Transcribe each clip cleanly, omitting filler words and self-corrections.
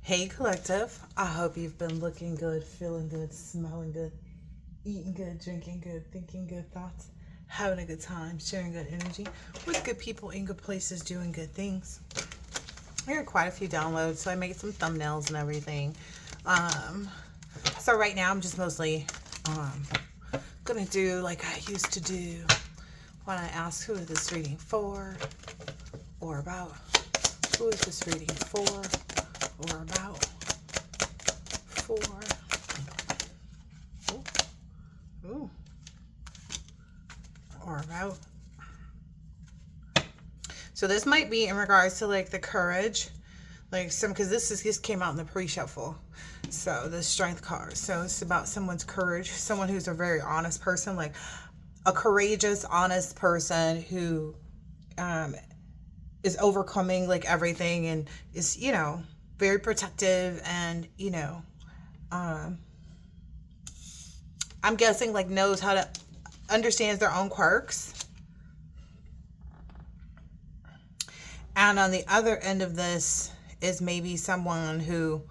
Hey collective, I hope you've been looking good, feeling good, smelling good, eating good, drinking good, thinking good thoughts, having a good time, sharing good energy with good people in good places, doing good things. I got quite a few downloads, so I made some thumbnails and everything. Um, so right now I'm just mostly gonna do like I used to do when I ask who is this reading for or about. Who is this reading for or about? For. Ooh, ooh. Or about. So this might be in regards to like the courage, like because this came out in the pre-shuffle. So the strength card. So it's about someone's courage, someone who's a very honest person, like a courageous, honest person who is overcoming like everything and is, very protective and, I'm guessing like knows how to understands their own quirks. And on the other end of this is maybe someone who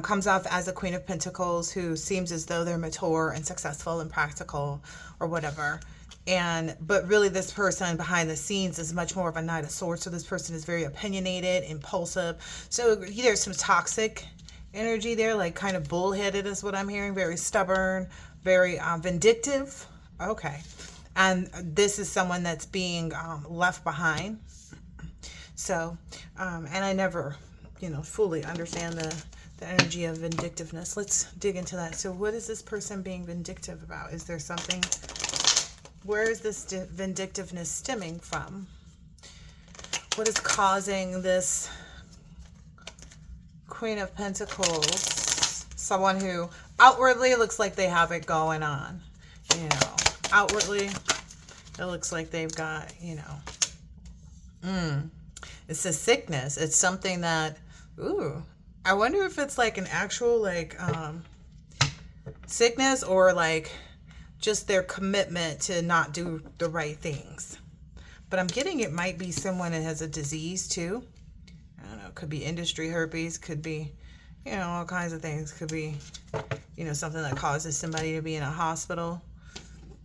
comes off as a Queen of Pentacles, who seems as though they're mature and successful and practical or whatever. But really this person behind the scenes is much more of a Knight of Swords. So this person is very opinionated, impulsive. So there's some toxic energy there, like kind of bullheaded is what I'm hearing. Very stubborn, very vindictive. Okay. And this is someone that's being left behind. So, and I never, fully understand the energy of vindictiveness. Let's dig into that. So what is this person being vindictive about? Is there something, where is this vindictiveness stemming from? What is causing this Queen of Pentacles? Someone who outwardly looks like they have it going on. Outwardly, it looks like they've got, it's a sickness. It's something that, I wonder if it's like an actual like sickness or like just their commitment to not do the right things. But I'm getting it might be someone that has a disease too. I don't know. Could be industry herpes. Could be, all kinds of things. Could be, something that causes somebody to be in a hospital.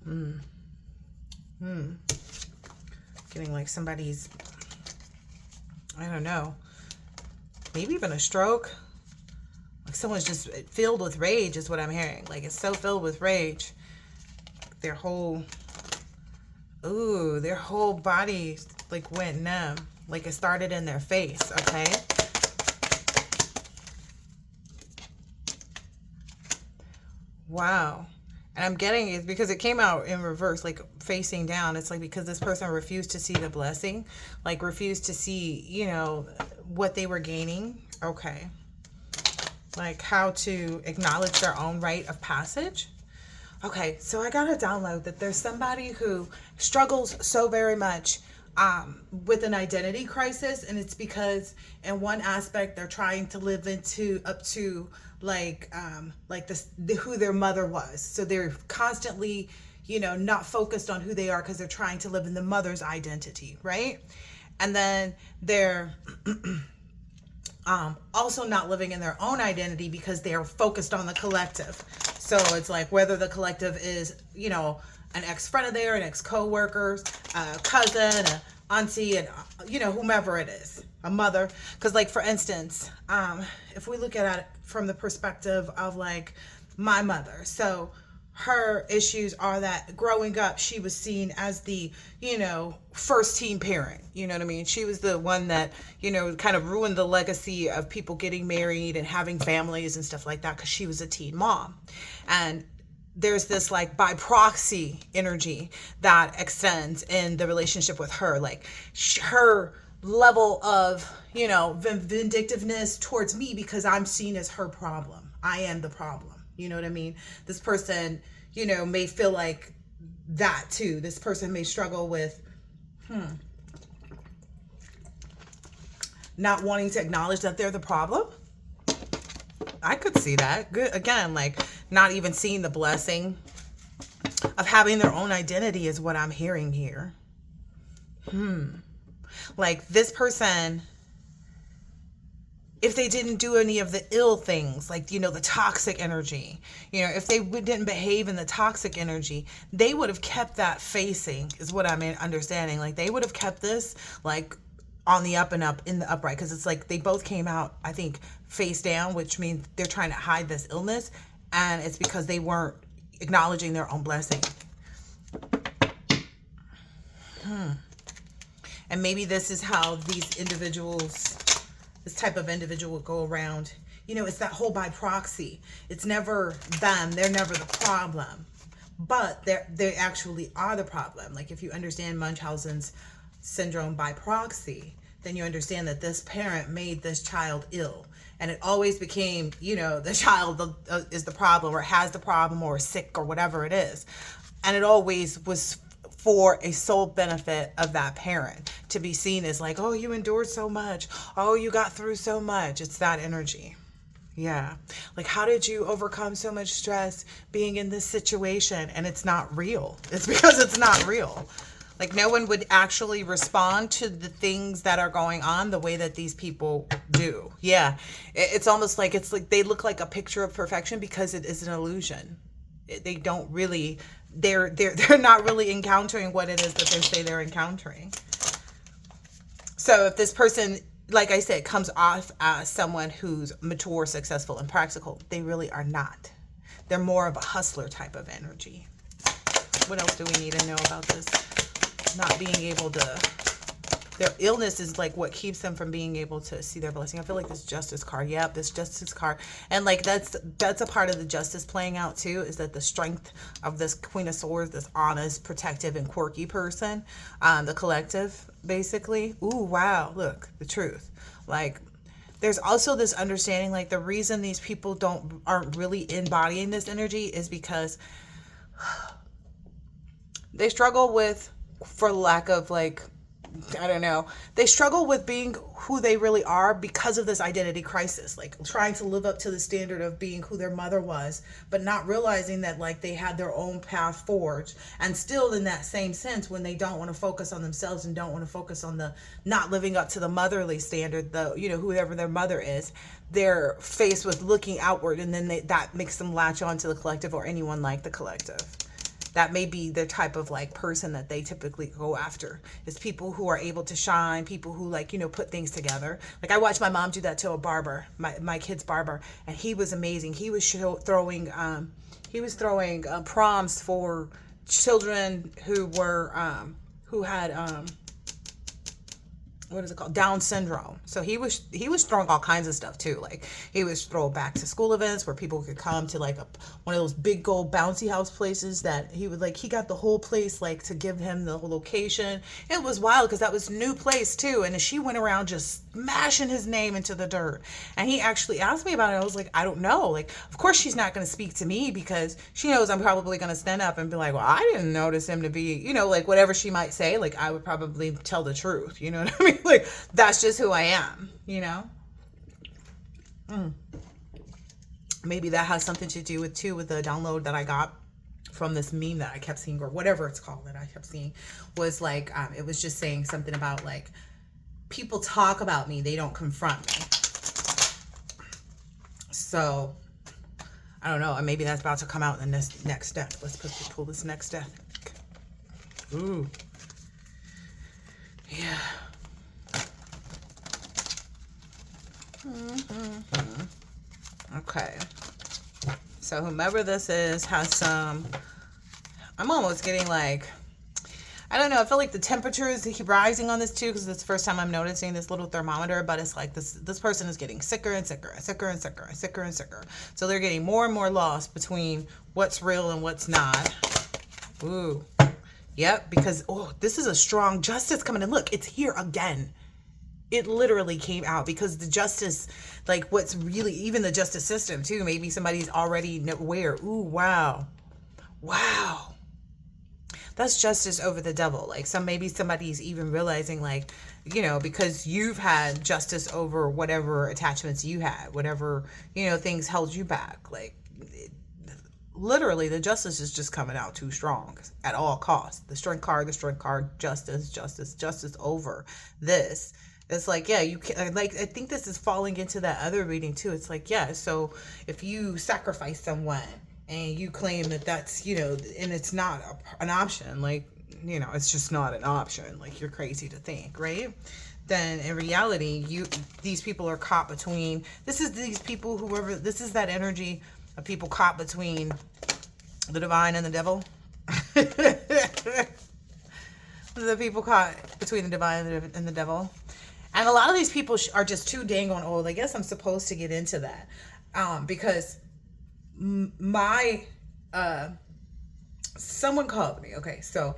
Getting like somebody's, I don't know, maybe even a stroke. Like someone's just filled with rage is what I'm hearing. Like it's so filled with rage. Their whole body like went numb. Like it started in their face, okay? Wow. And I'm getting it because it came out in reverse, like facing down. It's like because this person refused to see the blessing, like refused to see, what they were gaining. Okay. Like how to acknowledge their own rite of passage. Okay, so I got a download that there's somebody who struggles so very much with an identity crisis, and it's because in one aspect they're trying to live up to like who their mother was. So they're constantly, not focused on who they are because they're trying to live in the mother's identity, right? And then they're also not living in their own identity because they are focused on the collective. So it's like whether the collective is, an ex-friend of theirs, an ex-co-worker, a cousin, an auntie, and, whomever it is, a mother. Because like, for instance, if we look at it from the perspective of like my mother. So her issues are that growing up, she was seen as the, first teen parent. You know what I mean? She was the one that, kind of ruined the legacy of people getting married and having families and stuff like that because she was a teen mom. And there's this like by proxy energy that extends in the relationship with her. Like her level of, vindictiveness towards me because I'm seen as her problem. I am the problem. You know what I mean? This person, may feel like that too. This person may struggle with, not wanting to acknowledge that they're the problem. I could see that. Good. Again, like not even seeing the blessing of having their own identity is what I'm hearing here. Like this person if they didn't do any of the ill things, like, the toxic energy, if they didn't behave in the toxic energy, they would have kept that facing, is what I'm understanding. Like, they would have kept this, like, on the up and up in the upright, because it's like they both came out, I think, face down, which means they're trying to hide this illness, and it's because they weren't acknowledging their own blessing. And maybe this is how these individuals, this type of individual will go around. It's that whole by proxy. It's never them. They're never the problem. But they actually are the problem. Like, if you understand Munchausen's syndrome by proxy, then you understand that this parent made this child ill. And it always became, the child is the problem, or has the problem, or sick, or whatever it is. And it always was for a sole benefit of that parent, to be seen as like, oh, you endured so much. Oh, you got through so much. It's that energy. Yeah. Like, how did you overcome so much stress being in this situation? And it's not real. It's because it's not real. Like, no one would actually respond to the things that are going on the way that these people do. Yeah. It's almost like, it's like they look like a picture of perfection because it is an illusion. They don't really, they're not really encountering what it is that they say they're encountering. So if this person, like I said, comes off as someone who's mature, successful, and practical, they really are not. They're more of a hustler type of energy. What else do we need to know about this? Not being able to, their illness is like what keeps them from being able to see their blessing. I feel like this justice card. Yep, this justice card. And like that's a part of the justice playing out too, is that the strength of this Queen of Swords, this honest, protective, and quirky person, the collective, basically. Ooh, wow, look, the truth. Like, there's also this understanding, like, the reason these people aren't really embodying this energy is because they struggle with, for lack of, like, I don't know, they struggle with being who they really are because of this identity crisis, like trying to live up to the standard of being who their mother was, but not realizing that, like, they had their own path forged. And still, in that same sense, when they don't want to focus on themselves and don't want to focus on the not living up to the motherly standard, the, whoever their mother is, they're faced with looking outward, and then that makes them latch on to the collective or anyone like the collective. That may be the type of, like, person that they typically go after, is people who are able to shine, people who, like, put things together. Like, I watched my mom do that to a barber, my kid's barber, and he was amazing. He was throwing proms for children who had what is it called? Down syndrome. So he was throwing all kinds of stuff too. Like, he was throwing back to school events where people could come to, like, one of those big gold bouncy house places that he got the whole place, like, to give him the whole location. It was wild because that was a new place too. And she went around just smashing his name into the dirt. And he actually asked me about it. I was like, I don't know. Like, of course she's not going to speak to me because she knows I'm probably going to stand up and be like, well, I didn't notice him to be, like, whatever she might say. Like, I would probably tell the truth. You know what I mean? Like, that's just who I am, Maybe that has something to do with the download that I got from this meme that I kept seeing, or whatever it's called that I kept seeing, was like, it was just saying something about, like, people talk about me, they don't confront me. So, I don't know, and maybe that's about to come out in this next deck. Let's pull this next deck. Ooh. Yeah. Okay, so whomever this is has some, I'm almost getting, like, I don't know, I feel like the temperature is rising on this too, because it's the first time I'm noticing this little thermometer, but it's like this person is getting sicker and sicker and sicker and sicker and sicker and sicker. So they're getting more and more lost between what's real and what's not. Ooh. Yep, because, this is a strong justice coming in. Look, it's here again. It literally came out because the justice, like, what's really, even the justice system too, maybe somebody's already aware. Ooh, wow. Wow. That's justice over the devil. Like, maybe somebody's even realizing, like, because you've had justice over whatever attachments you had, whatever, things held you back. Like, literally, the justice is just coming out too strong at all costs. The strength card, justice over this. It's like, yeah, you can, like, I think this is falling into that other reading too. It's like, yeah, so if you sacrifice someone and you claim that that's, and it's not an option, like, it's just not an option. Like, you're crazy to think, right? Then in reality, these people are caught between, this is that energy of people caught between the divine and the devil. The people caught between the divine and the devil. And a lot of these people are just too dang on old. I guess I'm supposed to get into that. Because someone called me. Okay, so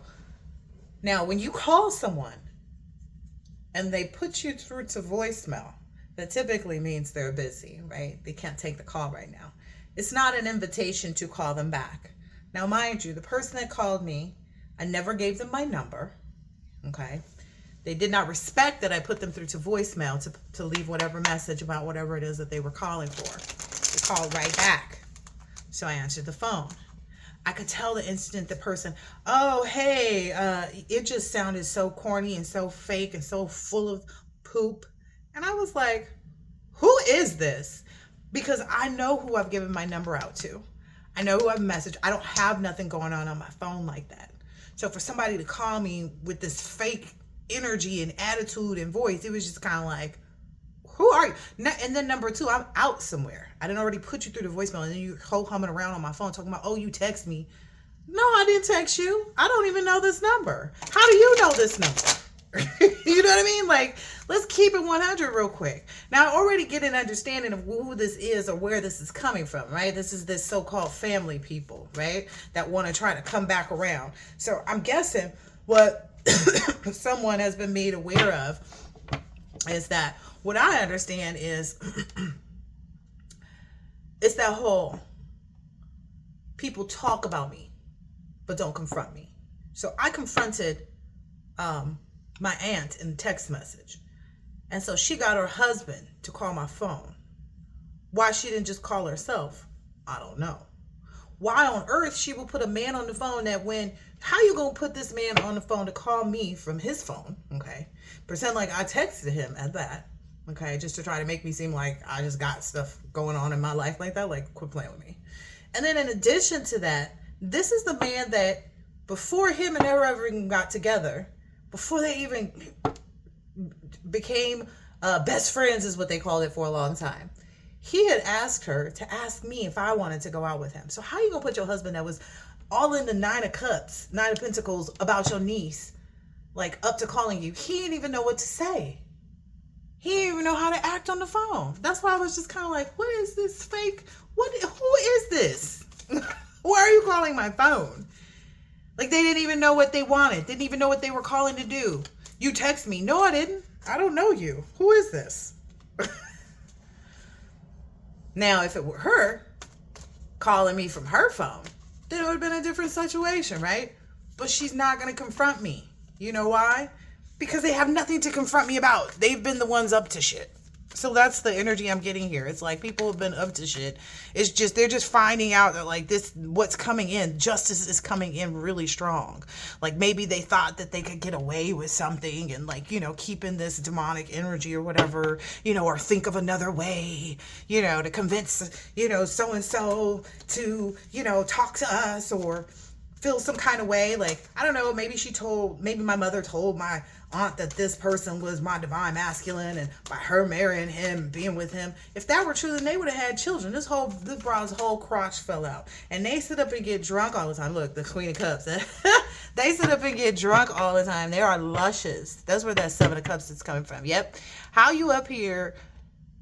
now when you call someone and they put you through to voicemail, that typically means they're busy, right? They can't take the call right now. It's not an invitation to call them back. Now, mind you, the person that called me, I never gave them my number, okay? They did not respect that I put them through to voicemail to leave whatever message about whatever it is that they were calling for. They called right back. So I answered the phone. I could tell the instant the person, oh, hey, it just sounded so corny and so fake and so full of poop. And I was like, who is this? Because I know who I've given my number out to. I know who I've messaged. I don't have nothing going on my phone like that. So for somebody to call me with this fake energy and attitude and voice, it was just kind of like, who are you? And then number two, I'm out somewhere. I didn't already put you through the voicemail, and then you humming around on my phone talking about, oh, you text me. No, I didn't text you. I don't even know this number. How do you know this number? You know what I mean? Like, let's keep it 100 real quick. Now, I already get an understanding of who this is or where this is coming from, right? This is this so-called family people, right? That want to try to come back around. So I'm guessing what someone has been made aware of is that what I understand is it's that whole people talk about me, but don't confront me. So I confronted my aunt in text message. And so she got her husband to call my phone. Why she didn't just call herself, I don't know. Why on earth she will put a man on the phone how you gonna put this man on the phone to call me from his phone, okay? Pretend like I texted him at that, okay? Just to try to make me seem like I just got stuff going on in my life like that, like quit playing with me. And then in addition to that, this is the man that before him and her ever even got together, before they even became best friends is what they called it for a long time, he had asked her to ask me if I wanted to go out with him. So how you gonna put your husband that was all in the Nine of Cups, Nine of Pentacles about your niece, like up to calling you? He didn't even know what to say. He didn't even know how to act on the phone. That's why I was just kind of like, what is this fake? Who is this? Why are you calling my phone? Like, they didn't even know what they wanted. Didn't even know what they were calling to do. You text me. No, I didn't. I don't know you. Who is this? Now, if it were her calling me from her phone, then it would have been a different situation, right? But she's not going to confront me. You know why? Because they have nothing to confront me about. They've been the ones up to shit. So that's the energy I'm getting here. It's like people have been up to shit. It's just, they're just finding out that like this, what's coming in, justice is coming in really strong. Like maybe they thought that they could get away with something and like, keep in this demonic energy or whatever, or think of another way, to convince, so-and-so to, talk to us or feel some kind of way. Like, I don't know, maybe my mother told my aunt that this person was my divine masculine, and by her marrying him, being with him, if that were true, then they would have had children. This broad's whole crotch fell out. And they sit up and get drunk all the time. Look, the Queen of Cups. They sit up and get drunk all the time. They are luscious. That's where that Seven of Cups is coming from. Yep. How you up here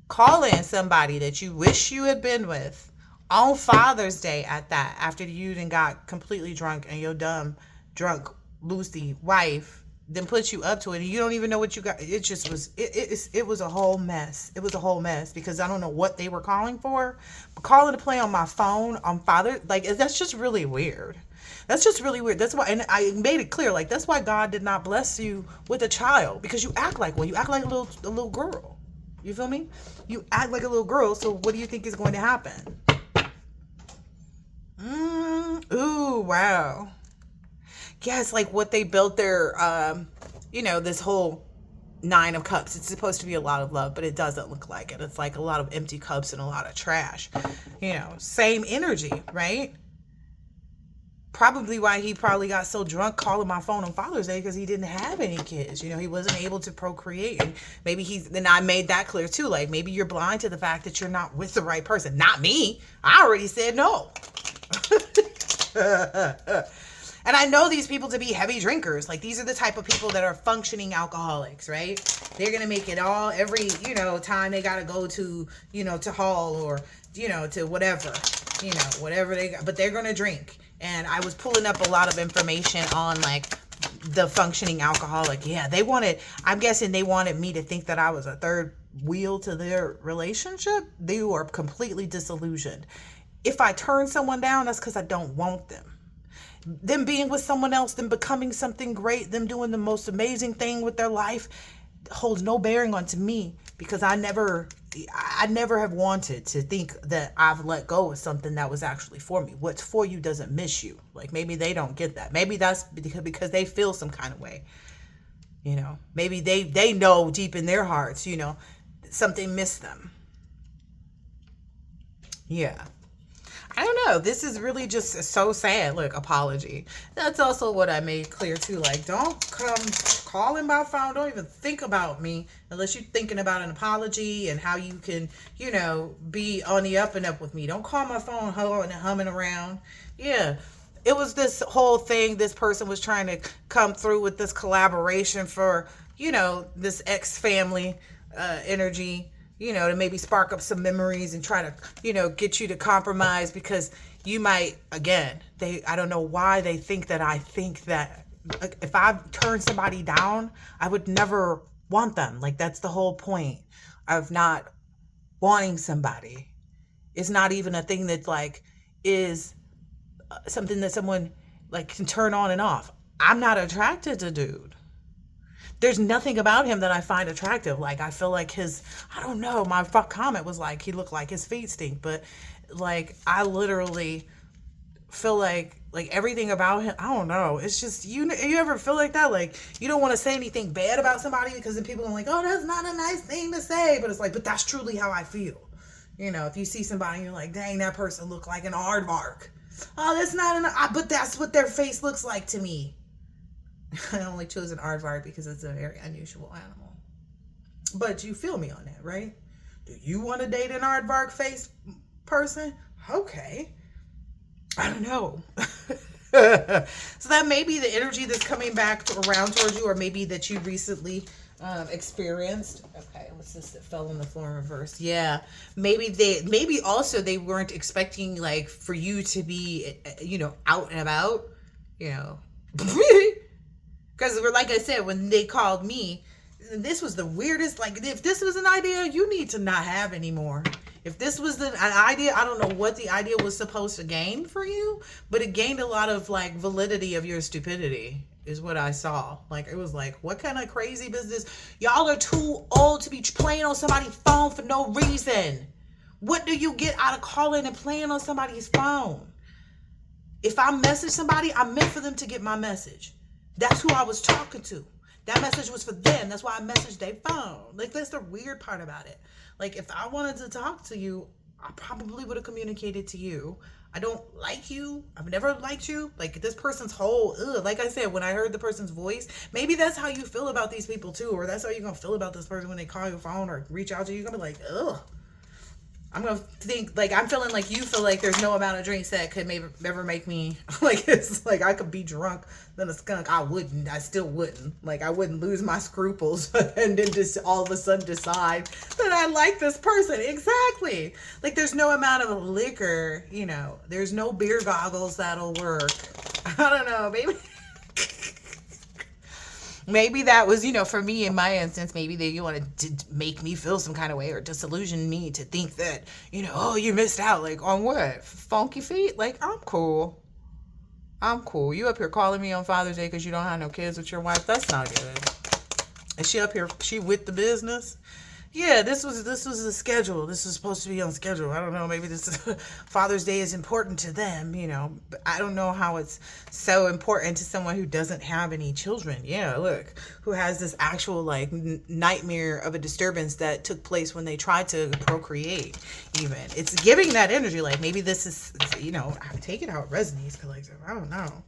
calling somebody that you wish you had been with on Father's Day at that, after you done got completely drunk and your dumb, drunk, Lucy wife then put you up to it and you don't even know what you got. It just was, it was a whole mess. It was a whole mess because I don't know what they were calling for. But calling to play on my phone on Father, like, that's just really weird. That's just really weird. That's why, and I made it clear, like, that's why God did not bless you with a child, because you act like one. You act like a little girl. You feel me? You act like a little girl, so what do you think is going to happen? Ooh, wow. Yeah, it's like what they built their, this whole Nine of Cups. It's supposed to be a lot of love, but it doesn't look like it. It's like a lot of empty cups and a lot of trash. Same energy, right? Probably why he probably got so drunk calling my phone on Father's Day, because he didn't have any kids. He wasn't able to procreate. And maybe then I made that clear too. Like, maybe you're blind to the fact that you're not with the right person. Not me. I already said no. And I know these people to be heavy drinkers. Like, these are the type of people that are functioning alcoholics, right? They're going to make it all every, time they got to go to, to hall or, to whatever, whatever they got. But they're going to drink. And I was pulling up a lot of information on, like, the functioning alcoholic. Yeah, I'm guessing they wanted me to think that I was a third wheel to their relationship. They were completely disillusioned. If I turn someone down, that's because I don't want them. Them being with someone else, them becoming something great, them doing the most amazing thing with their life holds no bearing onto me, because I never have wanted to think that I've let go of something that was actually for me. What's for you doesn't miss you. Like, maybe they don't get that. Maybe that's because they feel some kind of way. Maybe they know deep in their hearts, something missed them. Yeah. I don't know. This is really just so sad. Look, apology. That's also what I made clear too. Like, don't come calling my phone. Don't even think about me unless you're thinking about an apology and how you can, be on the up and up with me. Don't call my phone humming around. Yeah. It was this whole thing. This person was trying to come through with this collaboration for, this ex-family energy. To maybe spark up some memories and try to, get you to compromise, because you might, again, I don't know why they think that I think that if I turn somebody down, I would never want them. Like, that's the whole point of not wanting somebody. It's not even a thing that, like, is something that someone, like, can turn on and off. I'm not attracted to dude. There's nothing about him that I find attractive. Like, I feel like I don't know, my comment was like, he looked like his feet stink. But, like, I literally feel like everything about him, I don't know. It's just, you ever feel like that? Like, you don't want to say anything bad about somebody, because then people are like, oh, that's not a nice thing to say. But it's like, but that's truly how I feel. If you see somebody and you're like, dang, that person looked like an aardvark. Oh, that's not but that's what their face looks like to me. I only chose an aardvark because it's a very unusual animal. But you feel me on that, right? Do you want to date an aardvark face person? Okay. I don't know. So that may be the energy that's coming back around towards you, or maybe that you recently experienced. Okay, what's this that fell on the floor in reverse? Yeah, maybe also they weren't expecting, like, for you to be, out and about, Because, like I said, when they called me, this was the weirdest. Like, if this was an idea you need to not have anymore. If this was an idea, I don't know what the idea was supposed to gain for you, but it gained a lot of, like, validity of your stupidity, is what I saw. Like, it was like, what kind of crazy business? Y'all are too old to be playing on somebody's phone for no reason. What do you get out of calling and playing on somebody's phone? If I message somebody, I meant for them to get my message. That's who I was talking to. That message was for them. That's why I messaged their phone. Like, that's the weird part about it. Like, if I wanted to talk to you, I probably would have communicated to you. I don't like you. I've never liked you. Like, this person's whole, like I said, when I heard the person's voice, maybe that's how you feel about these people too, or that's how you're going to feel about this person when they call your phone or reach out to you. You're going to be like, ugh. I'm going to think, like, I'm feeling like you feel like there's no amount of drinks that could ever make me, like, it's like I could be drunk than a skunk. I still wouldn't. Like, I wouldn't lose my scruples and then just all of a sudden decide that I like this person. Exactly. Like, there's no amount of liquor, there's no beer goggles that'll work. I don't know, maybe. Maybe that was, for me in my instance, maybe you wanted to make me feel some kind of way or disillusion me to think that, oh, you missed out. Like, on what? Funky feet? Like, I'm cool. You up here calling me on Father's Day because you don't have no kids with your wife? That's not good. Is she up here? She with the business? Yeah, this was the schedule. This was supposed to be on schedule. I don't know. Maybe this Father's Day is important to them. But I don't know how it's so important to someone who doesn't have any children. Yeah, look, who has this actual like nightmare of a disturbance that took place when they tried to procreate. Even it's giving that energy. Like maybe this is take it how it resonates, collective. I don't know.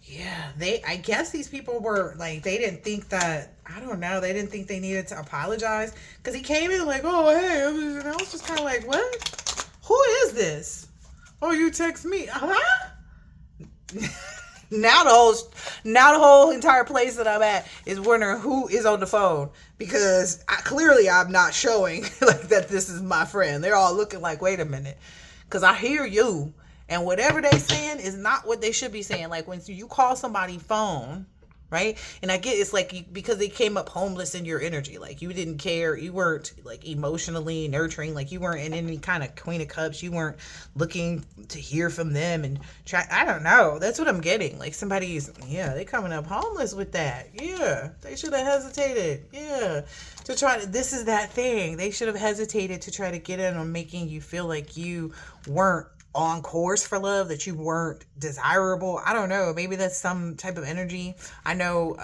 Yeah, I guess these people were like, they didn't think that, I don't know, they didn't think they needed to apologize. Because he came in like, oh, hey, and I was just kind of like, what? Who is this? Oh, you text me. Huh? now the whole, now the whole entire place that I'm at is wondering who is on the phone. Because clearly I'm not showing like that this is my friend. They're all looking like, wait a minute. Because I hear you. And whatever they saying is not what they should be saying. Like when you call somebody phone, right? And I get it's like because they came up homeless in your energy. Like you didn't care. You weren't like emotionally nurturing. Like you weren't in any kind of Queen of Cups. You weren't looking to hear from them and try. I don't know. That's what I'm getting. Like somebody's, they coming up homeless with that. Yeah, they should have hesitated. Yeah, to try to. This is that thing. They should have hesitated to try to get in on making you feel like you weren't on course for love, that you weren't desirable. I don't know. Maybe that's some type of energy. I know.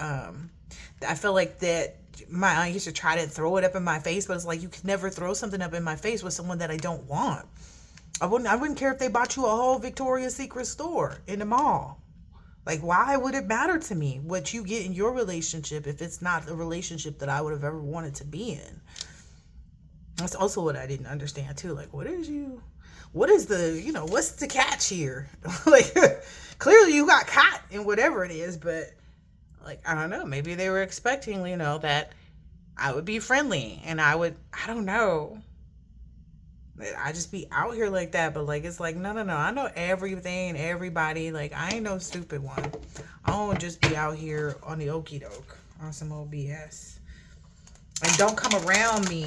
I feel like that my aunt used to try to throw it up in my face, but it's like you could never throw something up in my face with someone that I don't want. I wouldn't care if they bought you a whole Victoria's Secret store in the mall. Like, why would it matter to me what you get in your relationship if it's not a relationship that I would have ever wanted to be in? That's also what I didn't understand too. Like, what is the, what's the catch here? Like, clearly you got caught in whatever it is, but like, I don't know, maybe they were expecting, that I would be friendly and I don't know. I just be out here like that, but like, it's like, no, I know everything and everybody. Like, I ain't no stupid one. I don't just be out here on the okie doke on some old BS. And don't come around me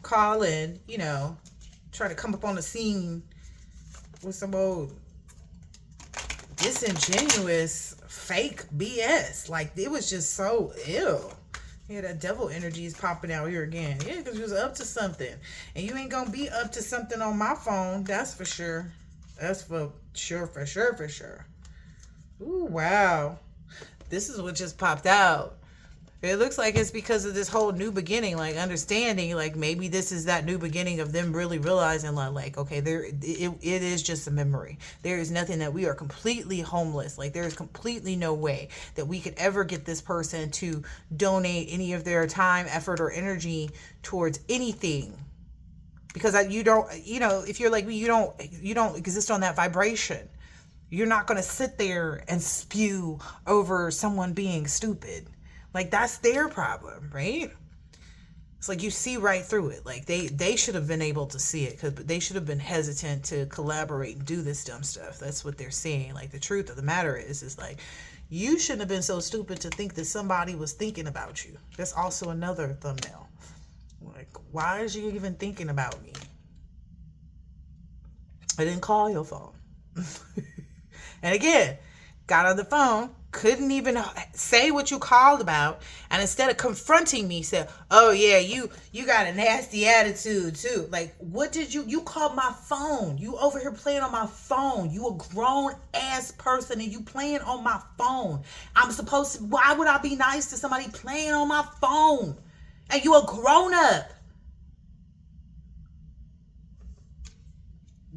calling, try to come up on the scene with some old disingenuous fake BS. Like, it was just so ill. Yeah, that devil energy is popping out here again. Yeah, because you was up to something. And you ain't going to be up to something on my phone. That's for sure. That's for sure. Ooh, wow. This is what just popped out. It looks like it's because of this whole new beginning, like understanding, like maybe this is that new beginning of them really realizing like okay, it is just a memory. There is nothing that we are completely homeless. Like there is completely no way that we could ever get this person to donate any of their time, effort, or energy towards anything. Because you don't, if you're like me, you don't exist on that vibration. You're not going to sit there and spew over someone being stupid. Like, that's their problem, right? It's like you see right through it. Like, they should have been able to see it, because they should have been hesitant to collaborate and do this dumb stuff. That's what they're saying. Like, the truth of the matter is like, you shouldn't have been so stupid to think that somebody was thinking about you. That's also another thumbnail. Like, why is you even thinking about me? I didn't call your phone. And again, got on the phone, couldn't even say what you called about, and instead of confronting me, said, oh yeah, you got a nasty attitude too. Like, what did you called my phone. You over here playing on my phone. You a grown ass person and you playing on my phone. Why would I be nice to somebody playing on my phone? And you a grown up.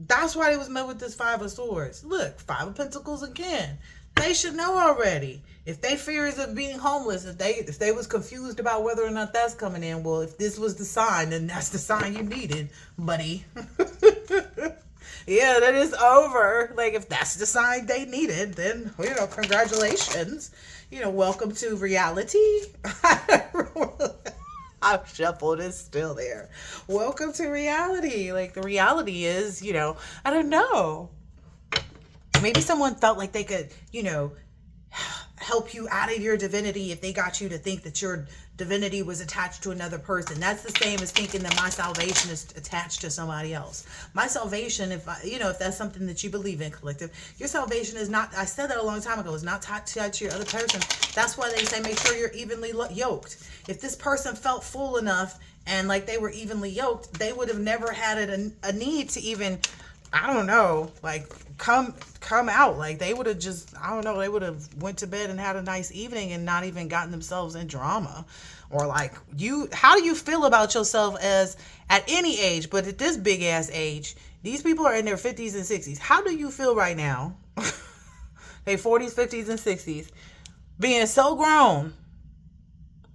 That's why they was met with this Five of Swords. Look, Five of Pentacles again. They should know already. If they fears of being homeless, if they was confused about whether or not that's coming in, well, if this was the sign, then that's the sign you needed, buddy. Yeah, that is over. Like, if that's the sign they needed, then, congratulations. Welcome to reality. Our shuffled is still there. Welcome to reality. Like, the reality is, I don't know. Maybe someone felt like they could, help you out of your divinity if they got you to think that your divinity was attached to another person. That's the same as thinking that my salvation is attached to somebody else. My salvation, if that's something that you believe in, collective, your salvation is not, I said that a long time ago, is not tied to your other person. That's why they say make sure you're evenly yoked. If this person felt full enough and like they were evenly yoked, they would have never had a need to even, I don't know, like come out. Like they would have just, I don't know, they would have went to bed and had a nice evening and not even gotten themselves in drama. Or like how do you feel about yourself as at any age, but at this big ass age? These people are in their 50s and 60s. How do you feel right now? They 40s, 50s, and 60s, being so grown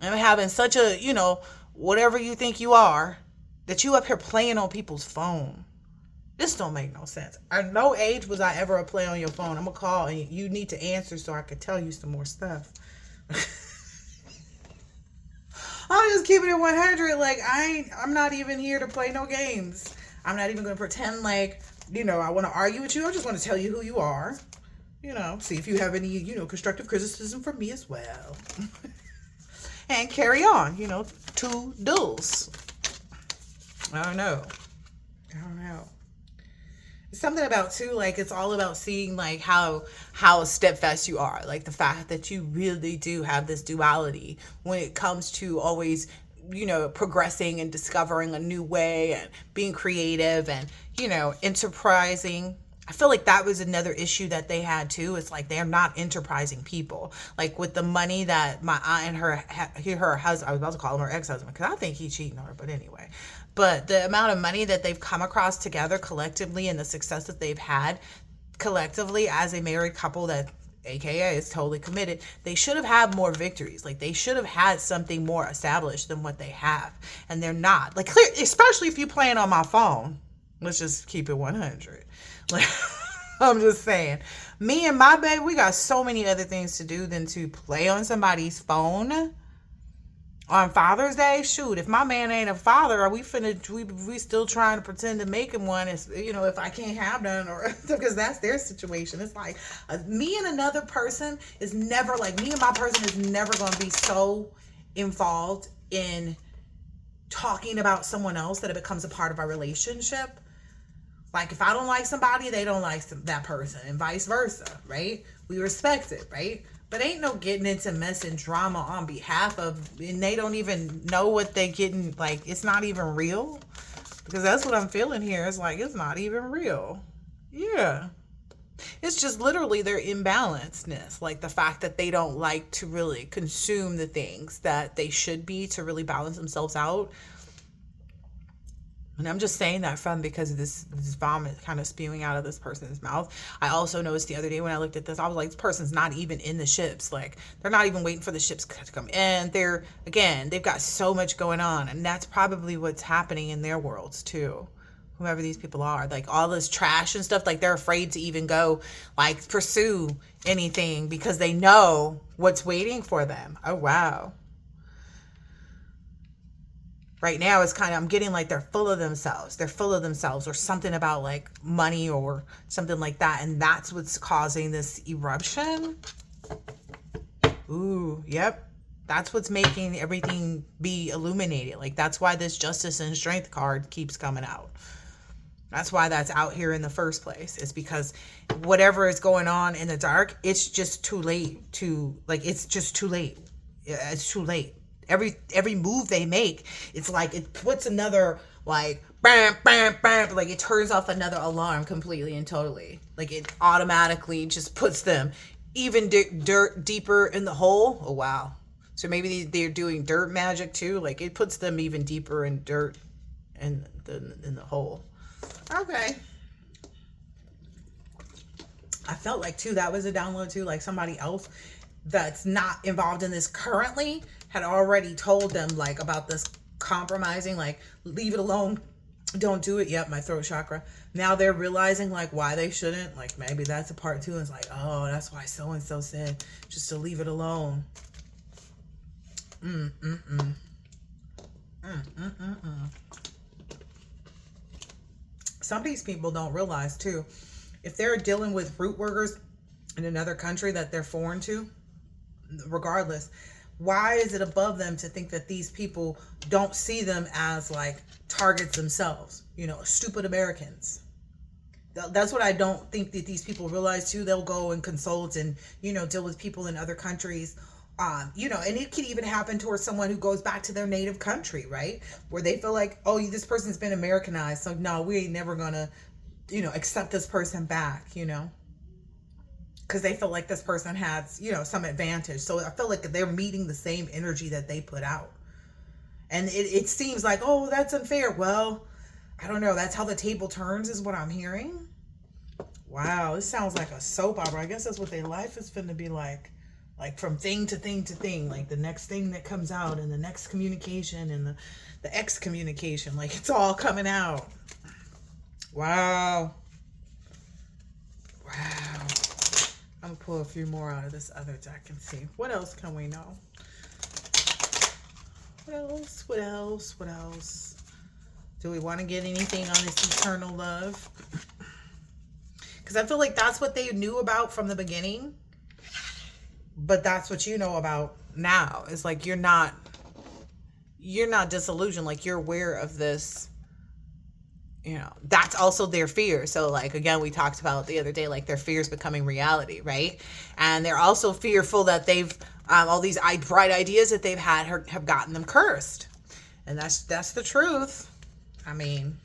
and having such a, whatever you think you are, that you up here playing on people's phone. This don't make no sense. At no age was I ever a play on your phone. I'm gonna call and you need to answer so I could tell you some more stuff. I'm just keeping it 100. Like I'm not even here to play no games. I'm not even gonna pretend like, I want to argue with you. I just want to tell you who you are. See if you have any, constructive criticism from me as well. And carry on, to duels. I don't know. Something about too, like it's all about seeing like how steadfast you are, like the fact that you really do have this duality when it comes to always progressing and discovering a new way and being creative and enterprising. I feel like that was another issue that they had too. It's like they're not enterprising people. Like with the money that my aunt and her husband, I was about to call him her ex-husband because I think he's cheating on her, but anyway. But the amount of money that they've come across together collectively and the success that they've had collectively as a married couple that AKA is totally committed, they should have had more victories. Like they should have had something more established than what they have. And they're not. Like clear, especially if you're playing on my phone. Let's just keep it 100. Like I'm just saying. Me and my babe, we got so many other things to do than to play on somebody's phone. On Father's Day, shoot, if my man ain't a father, are we still trying to pretend to make him one? If I can't have none, or because that's their situation. It's like me and another person is never like me and my person is never going to be so involved in talking about someone else that it becomes a part of our relationship. Like if I don't like somebody, they don't like that person, and vice versa, right? We respect it, right? But ain't no getting into mess and drama on behalf of, and they don't even know what they getting, like, it's not even real. Because that's what I'm feeling here. It's like, it's not even real. Yeah. It's just literally their imbalancedness. Like the fact that they don't like to really consume the things that they should be to really balance themselves out. And I'm just saying that because of this vomit kind of spewing out of this person's mouth. I also noticed the other day when I looked at this, I was like, this person's not even in the ships. Like, they're not even waiting for the ships to come in. They've got so much going on. And that's probably what's happening in their worlds, too. Whoever these people are. Like, all this trash and stuff, like, they're afraid to even go, like, pursue anything because they know what's waiting for them. Oh, wow. Right now, it's kind of, I'm getting like they're full of themselves. They're full of themselves or something about like money or something like that. And that's what's causing this eruption. Ooh, yep. That's what's making everything be illuminated. Like that's why this justice and strength card keeps coming out. That's why that's out here in the first place. It's because whatever is going on in the dark, it's just too late to, like, it's just too late. It's too late. Every move they make, it's like it puts another like bam, bam, bam, like it turns off another alarm completely and totally. Like it automatically just puts them even deeper in the hole. Oh wow! So maybe they're doing dirt magic too. Like it puts them even deeper in dirt in the hole. Okay. I felt like too that was a download too. Like somebody else that's not involved in this currently had already told them like about this compromising, like leave it alone, don't do it. Yep, my throat chakra. Now they're realizing like why they shouldn't. Like maybe that's a part two. It's like, oh, that's why so and so said just to leave it alone. Some of these people don't realize too, if they're dealing with root workers in another country that they're foreign to, regardless, why is it above them to think that these people don't see them as like targets themselves? Stupid Americans. That's what I don't think that these people realize too. They'll go and consult and deal with people in other countries. And it could even happen towards someone who goes back to their native country, right? Where they feel like, oh, this person's been Americanized, so no, we ain't never gonna, accept this person back, because they feel like this person has, some advantage. So I feel like they're meeting the same energy that they put out. And it seems like, oh, that's unfair. Well, I don't know. That's how the table turns is what I'm hearing. Wow, this sounds like a soap opera. I guess that's what their life is finna be like. Like from thing to thing to thing. Like the next thing that comes out and the next communication and the excommunication. Like it's all coming out. Wow. Wow. I'm going to pull a few more out of this other deck and see. What else can we know? What else? What else? What else? Do we want to get anything on this eternal love? Because I feel like that's what they knew about from the beginning. But that's what you know about now. It's like you're not disillusioned. Like you're aware of this. That's also their fear. So like, again, we talked about the other day, like their fears becoming reality, right? And they're also fearful that they've, all these bright ideas that they've had have gotten them cursed. And that's the truth. I mean,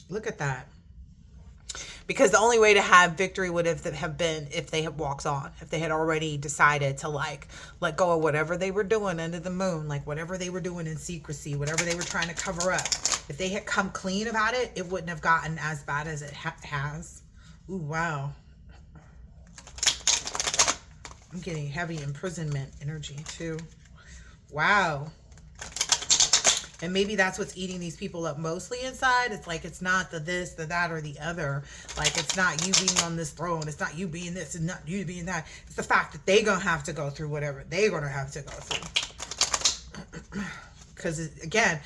look at that. Because the only way to have victory would have been if they had walked on, if they had already decided to like let go of whatever they were doing under the moon, like whatever they were doing in secrecy, whatever they were trying to cover up. If they had come clean about it, it wouldn't have gotten as bad as it has. Ooh, wow. I'm getting heavy imprisonment energy too. Wow. And maybe that's what's eating these people up mostly inside. It's like, it's not the this, the that, or the other. Like, it's not you being on this throne. It's not you being this and not you being that. It's the fact that they're going to have to go through whatever they're going to have to go through. Because, again,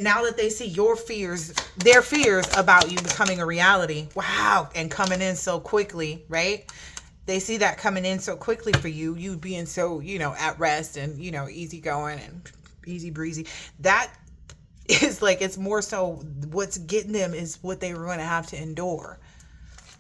now that they see their fears about you becoming a reality, wow, and coming in so quickly, right? They see that coming in so quickly for you being so, at rest and, easygoing and easy breezy. That is like, it's more so what's getting them is what they were going to have to endure.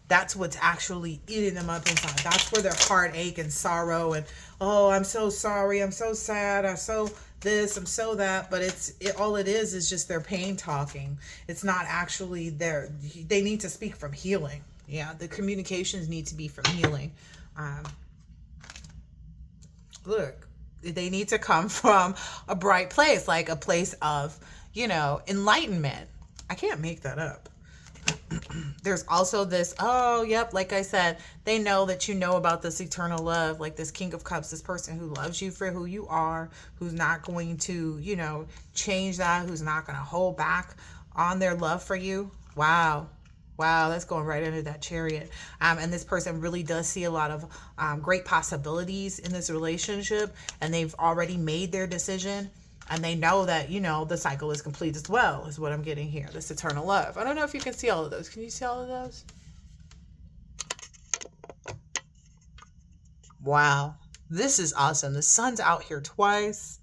That's what's actually eating them up inside. That's where their heartache and sorrow and, oh, I'm so sorry, I'm so sad, I'm so this, I'm so that. But all it is just their pain talking. It's not actually they need to speak from healing. Yeah, the communications need to be from healing. Look, they need to come from a bright place, like a place of, enlightenment. I can't make that up. There's also this, oh, yep, like I said, they know that you know about this eternal love, like this King of Cups, this person who loves you for who you are, who's not going to, change that, who's not going to hold back on their love for you. Wow. Wow, that's going right into that Chariot. And this person really does see a lot of great possibilities in this relationship, and they've already made their decision, and they know that, the cycle is complete as well, is what I'm getting here, this eternal love. I don't know if you can see all of those. Can you see all of those? Wow, this is awesome. The sun's out here twice.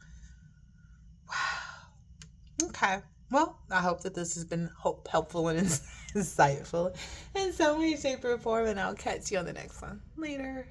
Wow. Okay. Well, I hope that this has been helpful and insightful in some way, shape, or form, and I'll catch you on the next one. Later.